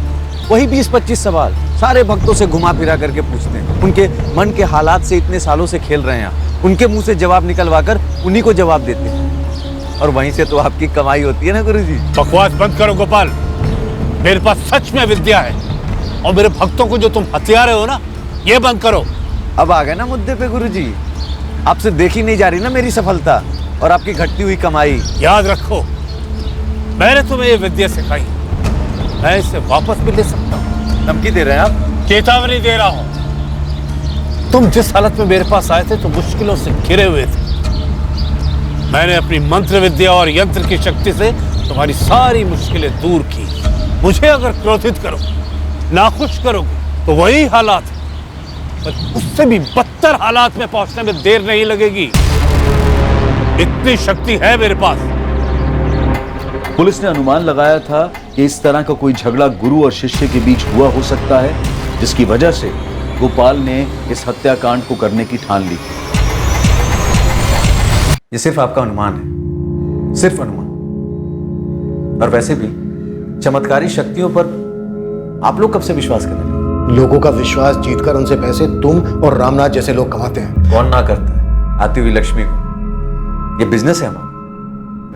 वही 20-25 सवाल सारे भक्तों से घुमा फिरा करके पूछते हैं। उनके मन के हालात से इतने सालों से खेल रहे हैं, उनके मुंह से जवाब निकलवा कर उन्हीं को जवाब देते हैं, और वहीं से तो आपकी कमाई होती है ना गुरुजी।
बकवास बंद करो गोपाल, मेरे पास सच में विद्या है, और मेरे भक्तों को जो तुम हथिया रहे हो ना, ये बंद करो।
अब आ गए ना मुद्दे पे गुरुजी। आपसे देखी नहीं जा रही ना मेरी सफलता और आपकी घटती हुई कमाई।
याद रखो, मैंने तुम्हें ये विद्या सिखाई, मैं इसे वापस भी ले सकता हूँ।
धमकी दे रहे हैं आप?
चेतावनी दे रहा हूँ। तुम जिस हालत में मेरे पास आए थे तो मुश्किलों से घिरे हुए थे। मैंने अपनी मंत्र विद्या और यंत्र की शक्ति से तुम्हारी सारी मुश्किलें दूर की। मुझे अगर क्रोधित करो, नाखुश करोगे तो वही हालात है, पर उससे भी बदतर हालात में पहुंचने में देर नहीं लगेगी। इतनी शक्ति है मेरे पास।
पुलिस ने अनुमान लगाया था कि इस तरह का कोई झगड़ा गुरु और शिष्य के बीच हुआ हो सकता है, जिसकी वजह से गोपाल ने इस हत्याकांड को करने की ठान ली।
ये सिर्फ आपका अनुमान है, सिर्फ अनुमान। और वैसे भी चमत्कारी शक्तियों पर आप लोग कब से विश्वास करने लगे?
लोगों का विश्वास जीतकर उनसे पैसे तुम और रामनाथ जैसे लोग कमाते हैं।
कौन ना करता है आती हुई लक्ष्मी को। ये बिजनेस है हमारा।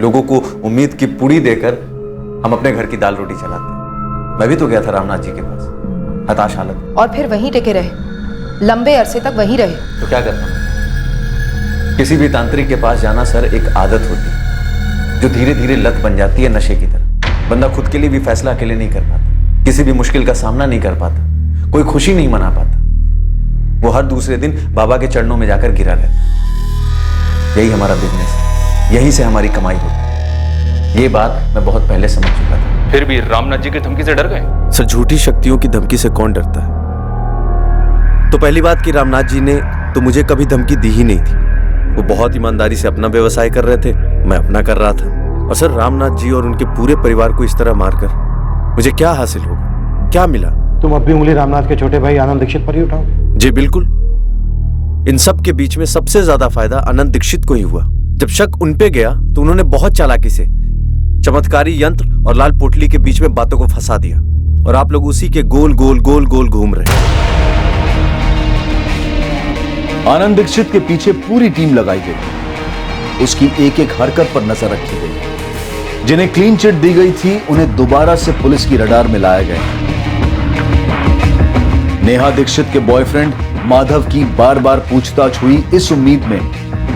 लोगों को उम्मीद की पूरी देकर हम अपने घर की दाल रोटी चलाते हैं। मैं भी तो गया था रामनाथ जी के पास, हताश हालत।
और फिर वहीं टिके रहे, लंबे अरसे तक वहीं रहे।
तो क्या करता मैं? किसी भी तांत्रिक के पास जाना सर एक आदत होती है, जो धीरे धीरे लत बन जाती है नशे की तरह। बंदा खुद के लिए भी फैसला अकेले नहीं कर पाता, किसी भी मुश्किल का सामना नहीं कर पाता, कोई खुशी नहीं मना पाता। वो हर दूसरे दिन बाबा के चरणों में जाकर गिरा रहता। यही हमारा बिजनेस है, यहीं से हमारी कमाई होती है। ये बात मैं बहुत पहले समझ चुका था।
फिर भी रामनाथ जी की धमकी से डर गए?
सर, झूठी शक्तियों की धमकी से कौन डरता है? तो पहली बात कि रामनाथ जी ने तो मुझे कभी धमकी दी ही नहीं थी। वो बहुत ईमानदारी से अपना व्यवसाय कर रहे थे, मैं अपना कर रहा था। और सर, रामनाथ जी और उनके पूरे परिवार को इस तरह मारकर मुझे क्या हासिल होगा, क्या मिला?
तुम अब भी उंगली रामनाथ के छोटे भाई आनंद दीक्षित पर ही उठाओगे?
जी बिल्कुल। इन सब के बीच में सबसे ज्यादा फायदा आनंद दीक्षित को ही हुआ। जब शक उन पे गया तो उन्होंने बहुत चालाकी से चमत्कारी यंत्र और लाल पोटली के बीच में बातों को फंसा दिया, और आप लोग उसी के गोल गोल गोल गोल घूम रहे हैं।
आनंद दीक्षित के पीछे पूरी टीम लगाई गई। उसकी एक एक हरकत पर नजर रखी गई। जिन्हें क्लीन चिट दी गई थी उन्हें दोबारा से पुलिस की रडार में लाया गया। नेहा दीक्षित के बॉयफ्रेंड माधव की बार बार पूछताछ हुई, इस उम्मीद में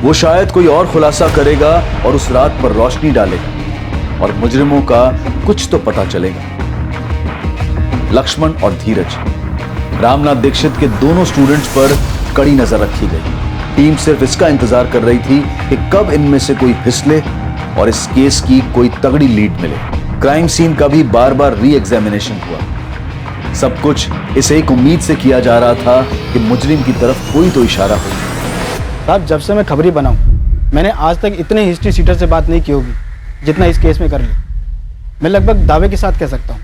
वो शायद कोई और खुलासा करेगा और उस रात पर रोशनी डालेगा और मुजरिमों का कुछ तो पता चलेगा। लक्ष्मण और धीरज, रामनाथ दीक्षित के दोनों स्टूडेंट्स पर कड़ी नजर रखी गई। टीम सिर्फ इसका इंतजार कर रही थी कि कब इनमें से कोई फिसले और इस केस की कोई तगड़ी लीड मिले। क्राइम सीन का भी बार बार री एग्जामिनेशन हुआ। सब कुछ इस एक उम्मीद से किया जा रहा था कि मुजरिम की तरफ कोई तो इशारा हो।
साहब, जब से मैं खबरी बनाऊं, मैंने आज तक इतने हिस्ट्री सीटर से बात नहीं की होगी जितना इस केस में कर ली। मैं लगभग दावे के साथ कह सकता हूँ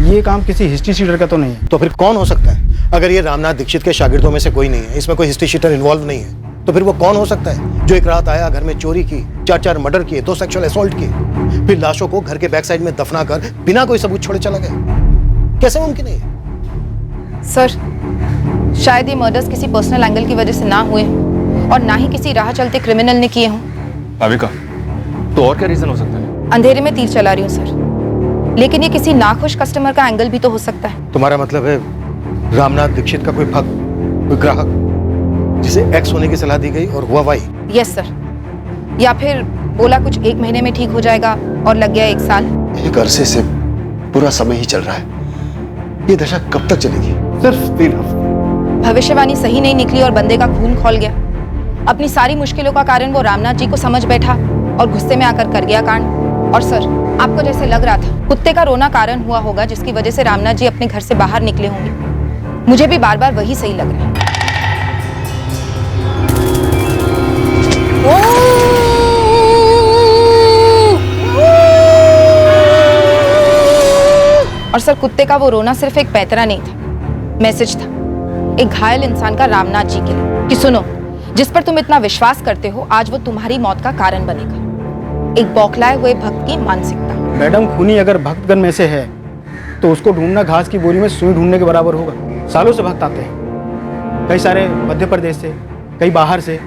ये काम किसी हिस्ट्री शीटर का तो नहीं है।
तो फिर कौन हो सकता है? अगर ये रामनाथ दीक्षित के शागिर्दों में से कोई नहीं है, इसमें कोई हिस्ट्री शीटर इन्वॉल्व नहीं है, तो फिर वो कौन हो सकता है जो एक रात आया, घर में चोरी की, 4 मर्डर किए, 2 सेक्सुअल असॉल्ट किए, फिर लाशों को घर के बैक साइड में दफना कर बिना कोई सबूत छोड़े चला गया? कैसे मुमकिन है?
सर, शायद ये मर्डर्स किसी पर्सनल एंगल की वजह से ना हुए हों और ना ही किसी राह चलते क्रिमिनल ने किए हों।
भाविका, तो और क्या रीजन हो सकता है?
अंधेरे में तीर चला रही हूँ सर, लेकिन ये किसी नाखुश कस्टमर का एंगल भी तो हो सकता है।
तुम्हारा मतलब है रामनाथ दीक्षित का कोई भक्त, कोई ग्राहक जिसे एक्स होने की सलाह दी गई और हुआ वाई?
यस सर, या फिर बोला कुछ 1 महीने में ठीक हो जाएगा और लग गया 1 साल।
एक अरसे से पूरा समय ही चल रहा है, ये दशा कब तक चलेगी? सिर्फ 3 हफ्ते।
भविष्यवाणी सही नहीं निकली और बंदे का खून खौल गया। अपनी सारी मुश्किलों का कारण वो रामनाथ जी को समझ बैठा और गुस्से में आकर कर गया कांड। और सर, आपको जैसे लग रहा था कुत्ते का रोना कारण हुआ होगा जिसकी वजह से रामनाथ जी अपने घर से बाहर निकले होंगे, मुझे भी बार बार वही सही लग रहा है। और सर, कुत्ते का वो रोना सिर्फ एक पैतरा नहीं था, मैसेज था एक घायल इंसान का रामनाथ जी के लिए कि सुनो, जिस पर तुम इतना विश्वास करते हो आज वो तुम्हारी मौत का कारण बनेगा। एक बौखलाए हुए भक्त की मानसिकता।
मैडम, खूनी अगर भक्तगण में से है तो उसको ढूंढना घास की बोरी में सुई ढूंढने के बराबर होगा। सालों से भक्त आते हैं, कई सारे मध्य प्रदेश से, कई बाहर से।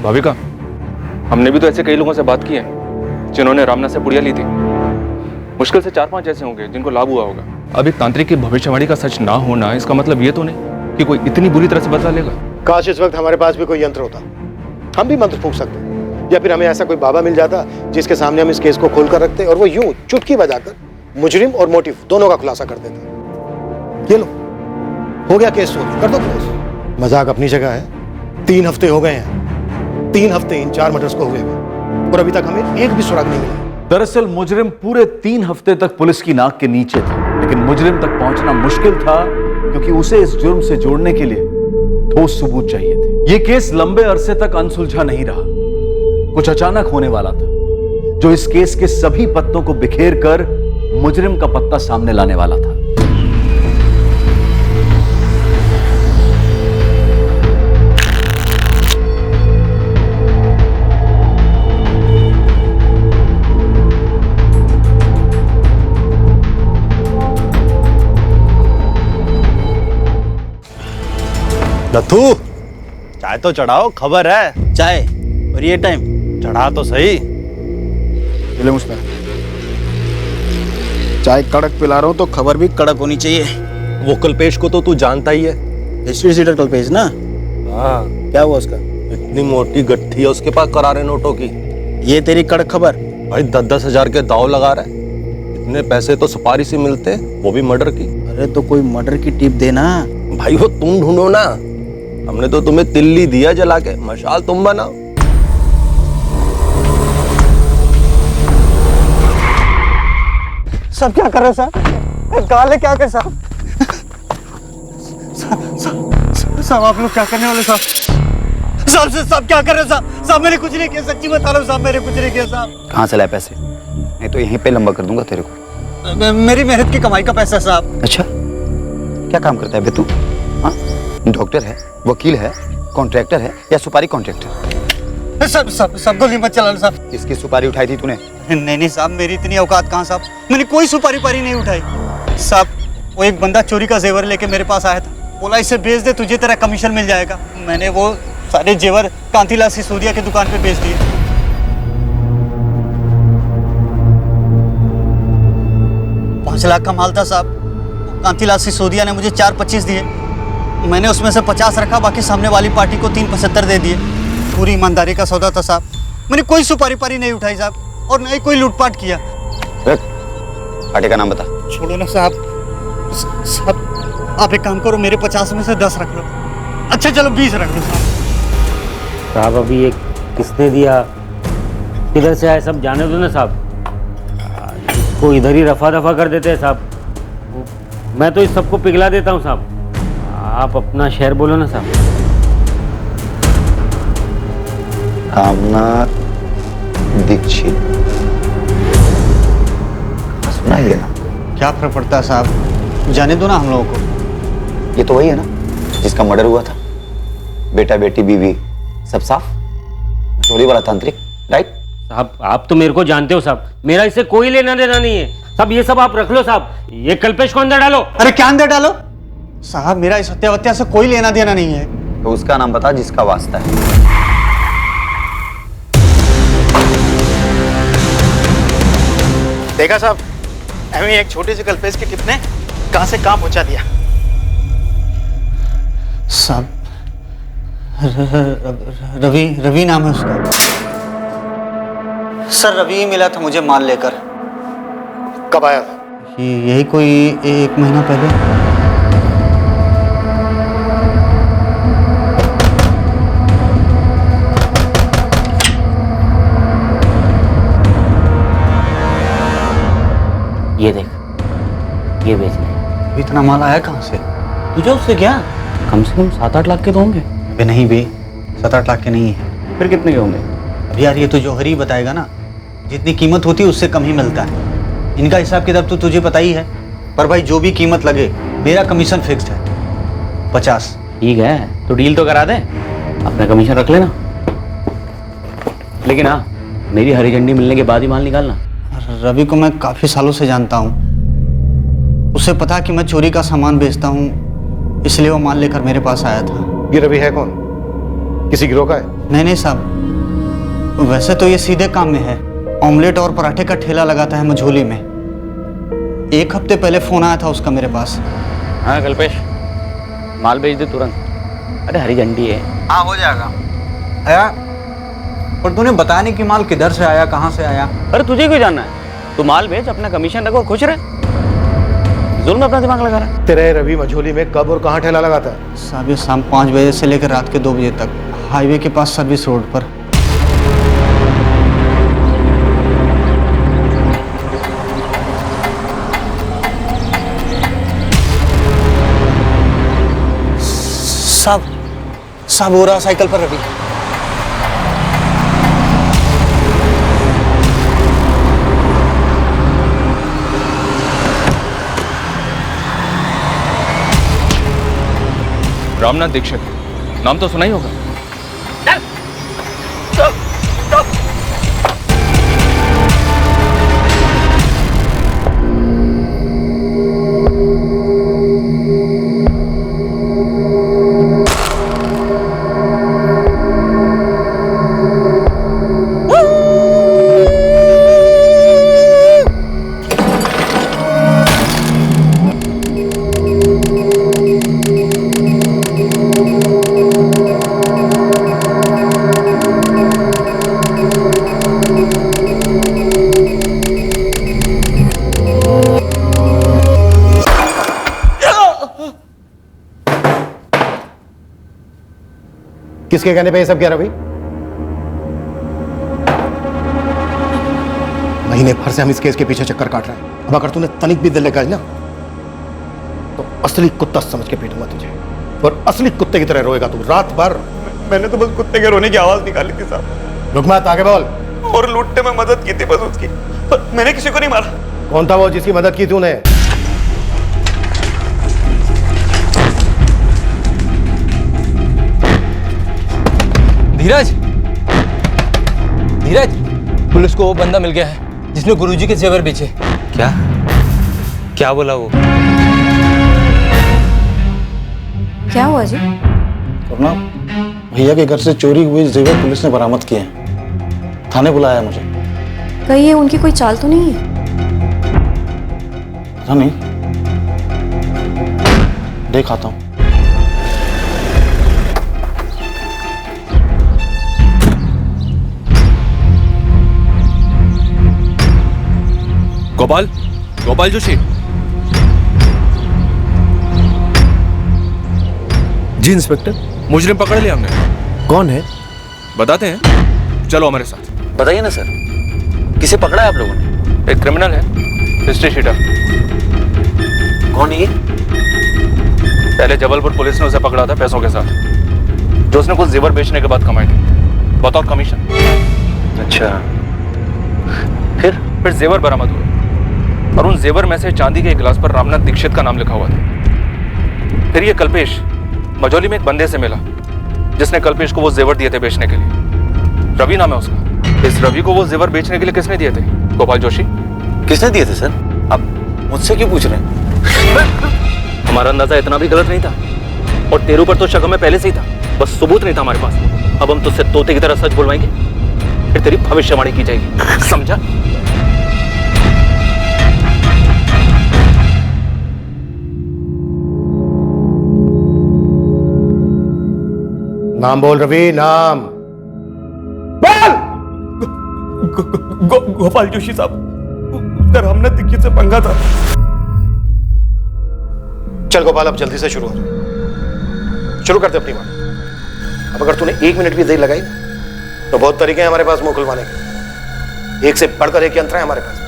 भाविका, हमने भी तो ऐसे कई लोगों से बात की है जिन्होंने रामनाथ से पुड़िया ली थी। मुश्किल से 4-5 ऐसे होंगे जिनको लाभ हुआ होगा। अब एक तांत्रिक की भविष्यवाणी का सच ना होना इसका मतलब ये तो नहीं कि कोई इतनी बुरी तरह से बदला लेगा।
काश इस वक्त हमारे पास भी कोई यंत्र होता, हम भी मंत्र फूंक सकते, या फिर हमें ऐसा कोई बाबा मिल जाता जिसके सामने हम इस केस को खोल कर रखते और वो यूं चुटकी बजाकर मुजरिम और मोटिव दोनों का खुलासा कर देते। ये लो, हो गया केस सोल्व, कर दो क्लोज। मजाक अपनी जगह है, 3 हफ्ते हो गए हैं, 3 हफ्ते इन 4 मर्डर्स को हुए और अभी तक हमें एक भी सुराग नहीं मिला।
दरअसल मुजरिम पूरे 3 हफ्ते तक पुलिस की नाक के नीचे था, लेकिन मुजरिम तक पहुंचना मुश्किल था क्योंकि उसे इस जुर्म से जोड़ने के लिए ठोस सबूत चाहिए थे। यह केस लंबे अरसे तक अनसुलझा नहीं रहा, कुछ अचानक होने वाला था जो इस केस के सभी पत्तों को बिखेर कर मुजरिम का पत्ता सामने लाने वाला था।
नथु, चाय तो चढ़ाओ, खबर है।
चाय और ये टाइम?
चढ़ा तो सही।
ले मुस्तान, चाय कड़क पिला रहा हूँ तो खबर भी कड़क होनी चाहिए।
वो कल्पेश को तो तू जानता ही है,
हिस्ट्री शीटर कल्पेश ना?
हाँ।
क्या हुआ उसका?
इतनी मोटी गट्ठी है उसके पास करारे नोटों की।
ये तेरी कड़क खबर?
भाई 10-10 हजार के दाव लगा रहा है। इतने पैसे तो सुपारी से मिलते, वो भी मर्डर की।
अरे तो कोई मर्डर की टिप देना।
भाई वो तुम ढूंढो ना, हमने तो तुम्हें तिल्ली दिया जला के, मशाल तुम बनाओ।
सब क्या कर रहे हो साहब? गाले क्या कर साहब? साहब आप लोग क्या करने वाले साहब? साहब क्या कर रहे हो साहब? साहब मैंने कुछ नहीं किया, सच्ची बता रहा हूँ साहब, मैंने कुछ नहीं किया साहब।
कहाँ से लाए पैसे? नहीं तो यहीं पे लंबा कर दूंगा तेरे को।
मेरी मेहनत की कमाई का पैसा साहब।
अच्छा, क्या काम करता है बे तू? हाँ, डॉक्टर है, वकील है, कॉन्ट्रैक्टर है या सुपारी कॉन्ट्रैक्टर?
सब गोली मत चलाना साहब।
किसकी सुपारी उठाई थी तूने?
नहीं साहब, मेरी इतनी औकात कहाँ साहब, मैंने कोई सुपारी पारी नहीं उठाई साहब। वो एक बंदा चोरी का जेवर लेके मेरे पास आया था, बोला इसे बेच दे, तुझे तेरा कमीशन मिल जाएगा। मैंने वो सारे जेवर कांतीलाल सिसोदिया की दुकान पे बेच दिए। 5 लाख का माल था साहब। कांतीलाल सिसोदिया ने मुझे 4.25 दिए, मैंने उसमें से 50 रखा, बाकी सामने वाली पार्टी को 3.75 दे दिए। पूरी ईमानदारी का सौदा था साहब, मैंने कोई सुपारी पारी नहीं उठाई साहब, और नहीं कोई लूटपाट किया।
पार्टी का नाम बता।
छोड़ो ना साहब, साहब आप एक काम करो, मेरे 50 में से 10 रख लो। अच्छा चलो 20 रख लो
साहब। अभी ये किसने दिया, किधर से आए, सब जाने दो ना साहब, इसको इधर ही रफा दफा कर देते हैं साहब। मैं तो इस सबको पिघला देता हूँ साहब, आप अपना शेयर बोलो ना साहब।
रामनाथ दीक्षित।
क्या फर्क पड़ता है साहब, जाने दो ना हम लोगों को।
ये तो वही है ना जिसका मर्डर हुआ था, बेटा बेटी बीवी सब साफ, चोरी वाला तांत्रिक, राइट?
साहब आप तो मेरे को जानते हो साहब, मेरा इससे कोई लेना देना नहीं है साहब, ये सब आप रख लो साहब, ये कल्पेश को अंदर डालो।
अरे क्या अंदर डालो साहब, मेरा इस हत्या से कोई लेना देना नहीं है।
तो उसका नाम बता जिसका वास्ता है।
देखा साहब, हमें एक छोटे से कल्पेश के टिप ने कहां से कहां पहुंचा दिया।
साहब रवि नाम है उसका। सर रवि ही मिला था मुझे माल लेकर।
कब आया था?
यही कोई 1 महीना पहले।
ये देख, ये बेच ले।
इतना माल आया कहाँ से?
तुझे उससे क्या? कम से कम 7-8 लाख के तो होंगे।
अबे नहीं बे, 7-8 लाख के नहीं है।
फिर कितने के होंगे?
अब यार ये तो जौहरी बताएगा ना, जितनी कीमत होती है उससे कम ही मिलता है। इनका हिसाब किताब तो तुझे पता ही है। पर भाई जो भी कीमत लगे, मेरा कमीशन फिक्स्ड है 50।
ठीक है, तो डील तो करा दे, अपना कमीशन रख लेना। लेकिन हाँ, मेरी हरी झंडी मिलने के बाद ही माल निकालना।
रवि को मैं काफी सालों से जानता हूँ, उसे पता कि मैं चोरी का सामान बेचता हूँ, इसलिए वो माल लेकर मेरे पास आया था।
ये रवि है कौन? किसी गिरोह का है?
नहीं साहब, वैसे तो ये सीधे काम में है। ऑमलेट और पराठे का ठेला लगाता है मझोली में। 1 हफ्ते पहले फोन आया था उसका मेरे पास।
हाँ कल्पेश, माल भेज दे तुरंत। अरे हरी झंडी है।
हाँ हो जाएगा। आया, पर तूने बताया नहीं कि माल किधर से आया, कहाँ से आया।
अरे तुझे क्यों जानना है? तू माल भेज, अपना कमीशन रखो, खुश रहे। जुल्म अपना दिमाग लगा रहा है।
तेरे रवि मझोली में कब और कहाँ ठेला लगाता है?
साहब ये शाम 5 बजे से लेकर रात के 2 बजे तक, हाईवे के पास सर्विस रोड पर। साहब हो रहा साइकिल पर रवि।
रामनाथ दीक्षित, नाम तो सुना ही होगा।
किसके कहने पे ये सब किया रवि? महीने भर से हम इस केस के पीछे चक्कर काट रहे हैं। अब अगर तूने तनिक भी दिल लगाई ना तो असली कुत्ता समझ के पीटूंगा तुझे, और असली कुत्ते की तरह रोएगा तू रात भर।
मैंने तो बस कुत्ते के रोने की आवाज निकाली थी साहब।
रुक मत, आगे बोल।
और लूटने में मदद की थी बस उसकी, पर मैंने किसी को नहीं मारा।
कौन था वो जिसकी मदद की तूने?
धीरज, धीरज, पुलिस को वो बंदा मिल गया है जिसने गुरुजी के जेवर बेचे।
क्या क्या बोला वो?
क्या हुआ जी?
अपना भैया के घर से चोरी हुए जेवर पुलिस ने बरामद किए हैं। थाने बुलाया मुझे।
कहीं ये उनकी कोई चाल तो नहीं है?
पता नहीं, देख आता हूँ।
गोपाल, गोपाल जोशी।
जी इंस्पेक्टर।
मुजरिम पकड़ लिया हमने।
कौन है?
बताते हैं, चलो हमारे साथ।
बताइए ना सर, किसे पकड़ा है आप लोगों ने?
एक क्रिमिनल है, हिस्ट्री शीटर।
कौन है ये?
पहले जबलपुर पुलिस ने उसे पकड़ा था पैसों के साथ, जो उसने कुछ जेवर बेचने के बाद कमाए थे बतौर कमीशन।
अच्छा,
फिर जेवर बरामद हुए। और उन जेवर में से चांदी के एक गिलास पर रामनाथ दीक्षित का नाम लिखा हुआ था। फिर ये कल्पेश मझौली में एक बंदे से मिला जिसने कल्पेश को वो जेवर दिए थे बेचने के लिए। रवि नाम है उसका। इस रवि को वो जेवर बेचने के लिए किसने दिए थे? गोपाल जोशी।
किसने दिए थे सर? आप मुझसे क्यों पूछ रहे हैं?
हमारा अंदाजा इतना भी गलत नहीं था और तेरे ऊपर तो शक हमें पहले से ही था, बस सबूत नहीं था हमारे पास। अब हम तुझसे तोते की तरह सच बुलवाएंगे, फिर तेरी भविष्यवाणी की जाएगी, समझा?
नाम बोल रवि, नाम
बोल। गोपाल जोशी साहब, कर हमने दीक्षित से पंगा था।
चल गोपाल, अब जल्दी से शुरू हो। शुरू करते अपनी बात। अब अगर तूने 1 मिनट भी देर लगाई तो बहुत तरीके हैं हमारे पास मुंह खुलवाने के। एक से बढ़कर एक यंत्र है हमारे पास।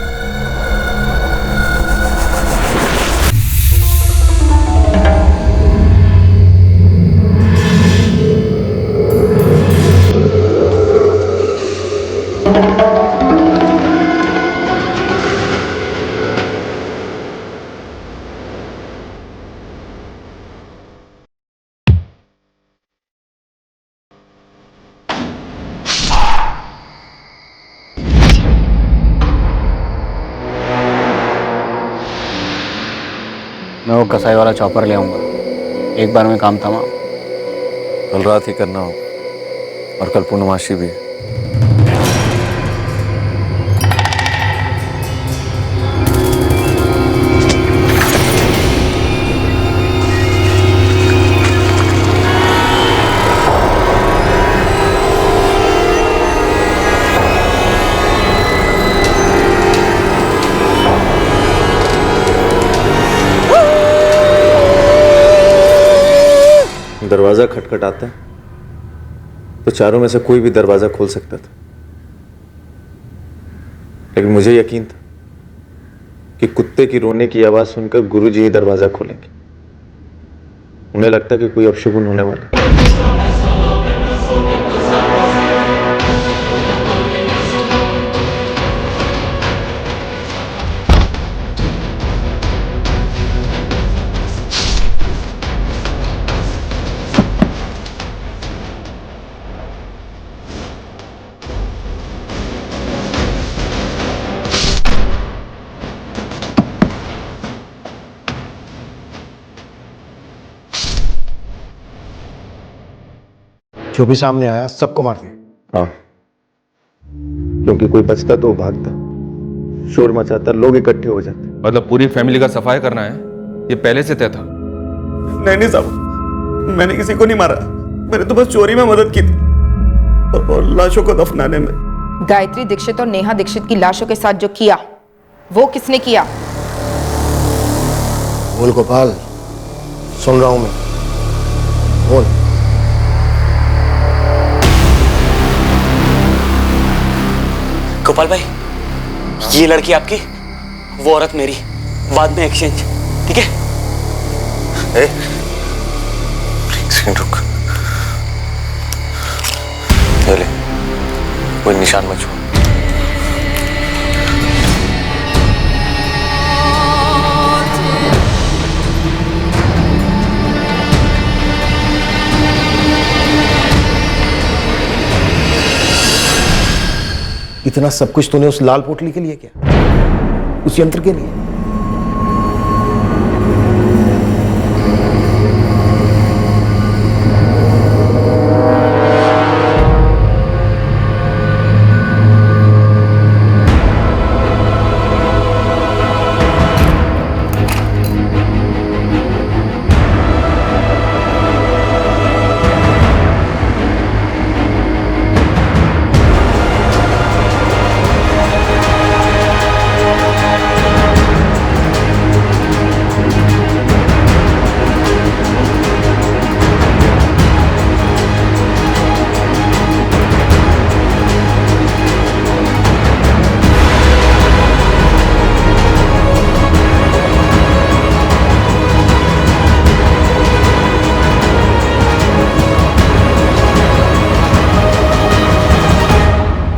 मैं वो कसाई वाला चॉपर ले आऊंगा, एक बार में काम तमाम।
कल रात ही करना हो और कल पूर्णमासी भी है। दरवाजा खटखटाता है तो चारों में से कोई भी दरवाजा खोल सकता था, लेकिन मुझे यकीन था कि कुत्ते की रोने की आवाज सुनकर गुरुजी ही दरवाजा खोलेंगे। उन्हें लगता कि कोई अपशगुन होने वाला।
जो भी सामने आया सबको मार दिया।
हाँ, क्योंकि कोई बचता तो भागता, शोर मचाता, लोग इकट्ठे हो जाते।
मतलब पूरी फैमिली का सफाई करना है, ये पहले से तय था?
नहीं साहब, मैंने किसी को नहीं मारा। मैंने तो बस चोरी में मदद की थी और लाशों को दफनाने में।
गायत्री दीक्षित और नेहा दीक्षित की लाशों के साथ जो किया वो किसने किया?
बोल गोपाल, सुन रहा हूं मैं, बोल।
गोपाल भाई, ये लड़की आपकी, वो औरत मेरी, बाद में एक्सचेंज, ठीक है?
रुक, ले, कोई निशान मत छोड़।
इतना सब कुछ तूने उस लाल पोटली के लिए किया, उस यंत्र के लिए?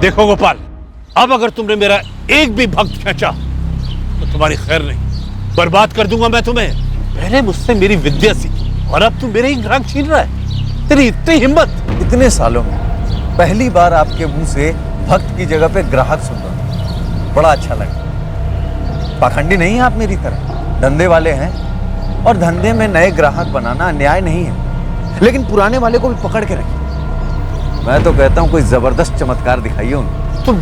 देखो गोपाल, अब अगर तुमने मेरा एक भी भक्त खींचा तो तुम्हारी खैर नहीं, बर्बाद कर दूंगा मैं तुम्हें। पहले मुझसे मेरी विद्या सीखी और अब तू मेरे ही ग्राहक छीन रहा है। तेरी इतनी हिम्मत।
इतने सालों में पहली बार आपके मुंह से भक्त की जगह पे ग्राहक सुन रहा, बड़ा अच्छा लगा। पाखंडी नहीं है आप मेरी तरह, धंधे वाले हैं और धंधे में नए ग्राहक बनाना अन्याय नहीं है, लेकिन पुराने वाले को भी पकड़ के रखिए। मैं तो कहता हूं कोई जबरदस्त चमत्कार दिखाइए उनको।
तुम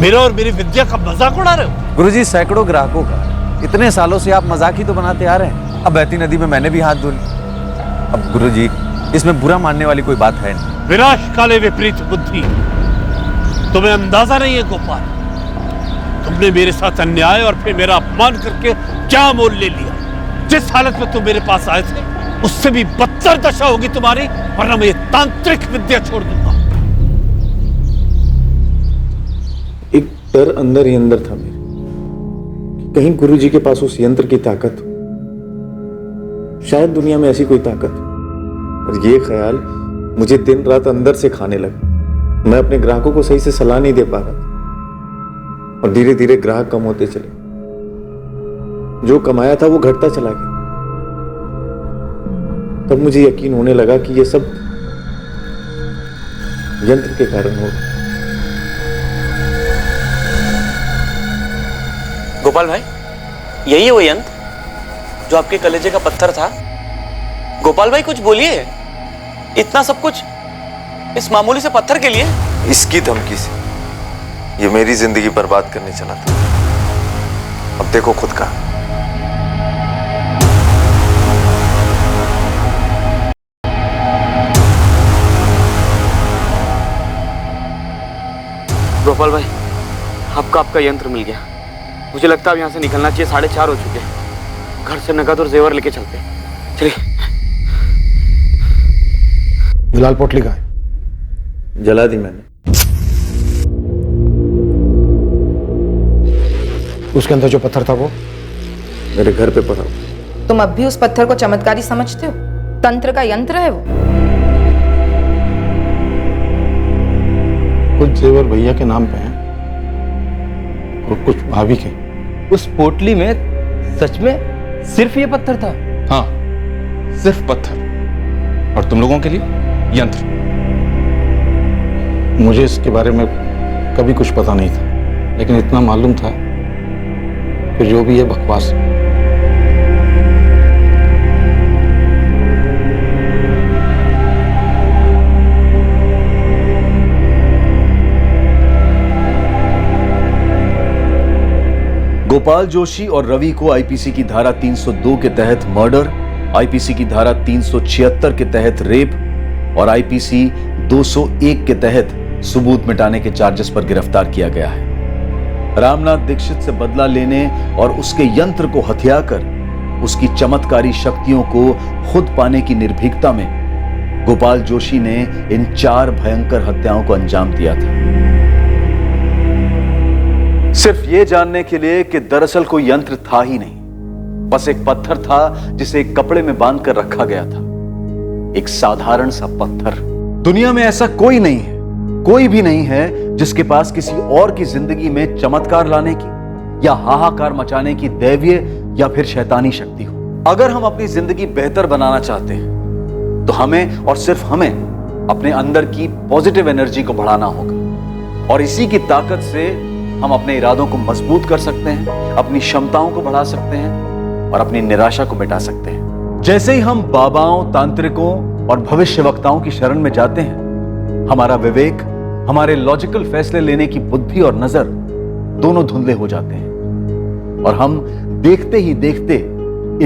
मेरा और मेरी विद्या का मजाक उड़ा रहे हो?
गुरुजी, सैकड़ों ग्राहकों का इतने सालों से आप मजाक ही तो बनाते आ रहे हैं। अब बहती नदी में मैंने भी हाथ धो लिया। अब गुरुजी, इसमें बुरा मानने वाली कोई बात है नहीं।
विनाश काले विपरीत बुद्धि, तुम्हें अंदाजा नहीं है गोपाल, तुमने मेरे साथ अन्याय और फिर मेरा अपमान करके क्या मोल ले लिया। जिस हालत में तुम मेरे पास आए थे उससे भी बदतर दशा होगी तुम्हारी, वरना मैं ये तांत्रिक विद्या छोड़ दूंगा।
एक डर अंदर ही अंदर था मेरे, कहीं गुरुजी के पास उस यंत्र की ताकत हो, शायद दुनिया में ऐसी कोई ताकत हो। और ये ख्याल मुझे दिन रात अंदर से खाने लगा। मैं अपने ग्राहकों को सही से सलाह नहीं दे पा रहा था और धीरे धीरे ग्राहक कम होते चले। जो कमाया था वो घटता चला गया। तब मुझे यकीन होने लगा कि ये सब यंत्र के कारण होगा।
गोपाल भाई, यही है वो यंत्र जो आपके कलेजे का पत्थर था? गोपाल भाई कुछ बोलिए, इतना सब कुछ इस मामूली से पत्थर के लिए?
इसकी धमकी से ये मेरी जिंदगी बर्बाद करने चला था। अब देखो खुद का।
गोपाल भाई, आपका यंत्र मिल गया। मुझे लगता है अब यहाँ से निकलना चाहिए। 4:30 हो चुके हैं। घर से नकद और जेवर लेके चलते हैं। चलिए।
लाल पोटली कहाँ है?
जला दी मैंने।
उसके अंदर जो पत्थर था वो
मेरे घर पे पड़ा।
तुम अब भी उस पत्थर को चमत्कारी समझते हो? तंत्र का यंत्र है वो।
कुछ जेवर भैया के नाम पे हैं और कुछ भाभी के।
उस पोटली में सच में सिर्फ ये पत्थर था?
हाँ, सिर्फ पत्थर, और तुम लोगों के लिए यंत्र।
मुझे इसके बारे में कभी कुछ पता नहीं था, लेकिन इतना मालूम था कि जो भी ये बकवास है।
गोपाल जोशी और रवि को आईपीसी की धारा 302 के तहत मर्डर, आईपीसी की धारा 376 के तहत रेप और आईपीसी 201 के तहत सबूत मिटाने के चार्जेस पर गिरफ्तार किया गया है। रामनाथ दीक्षित से बदला लेने और उसके यंत्र को हथियाकर उसकी चमत्कारी शक्तियों को खुद पाने की निर्भीकता में गोपाल जोशी ने इन 4 भयंकर हत्याओं को अंजाम दिया था, सिर्फ ये जानने के लिए कि दरअसल कोई यंत्र था ही नहीं, बस एक पत्थर था जिसे एक कपड़े में बांध कर रखा गया था। एक साधारण सा पत्थर। दुनिया में ऐसा कोई नहीं है, कोई भी नहीं है जिसके पास किसी और की जिंदगी में चमत्कार लाने की या हाहाकार मचाने की दैवीय या फिर शैतानी शक्ति हो। अगर हम अपनी जिंदगी बेहतर बनाना चाहते हैं तो हमें और सिर्फ हमें अपने अंदर की पॉजिटिव एनर्जी को बढ़ाना होगा, और इसी की ताकत से हम अपने इरादों को मजबूत कर सकते हैं, अपनी क्षमताओं को बढ़ा सकते हैं और अपनी निराशा को मिटा सकते हैं। जैसे ही हम बाबाओं, तांत्रिकों और भविष्यवक्ताओं की शरण में जाते हैं, हमारा विवेक, हमारे लॉजिकल फैसले लेने की बुद्धि और नजर दोनों धुंधले हो जाते हैं और हम देखते ही देखते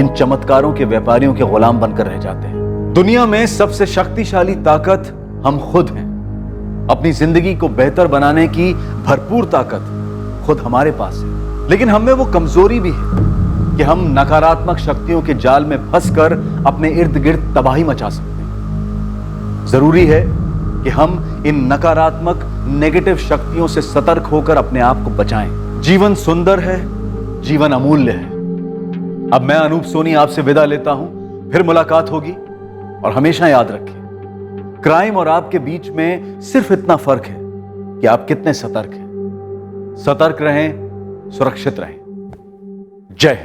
इन चमत्कारों के व्यापारियों के गुलाम बनकर रह जाते हैं। दुनिया में सबसे शक्तिशाली ताकत हम खुद हैं। अपनी जिंदगी को बेहतर बनाने की भरपूर ताकत खुद हमारे पास है, लेकिन हम में वो कमजोरी भी है कि हम नकारात्मक शक्तियों के जाल में फंसकर अपने इर्द गिर्द तबाही मचा सकते हैं। जरूरी है कि हम इन नकारात्मक नेगेटिव शक्तियों से सतर्क होकर अपने आप को बचाएं। जीवन सुंदर है, जीवन अमूल्य है। अब मैं अनूप सोनी आपसे विदा लेता हूं, फिर मुलाकात होगी, और हमेशा याद रखें, क्राइम और आपके बीच में सिर्फ इतना फर्क है कि आप कितने सतर्क हैं। सतर्क रहें, सुरक्षित रहें। जय हिंद।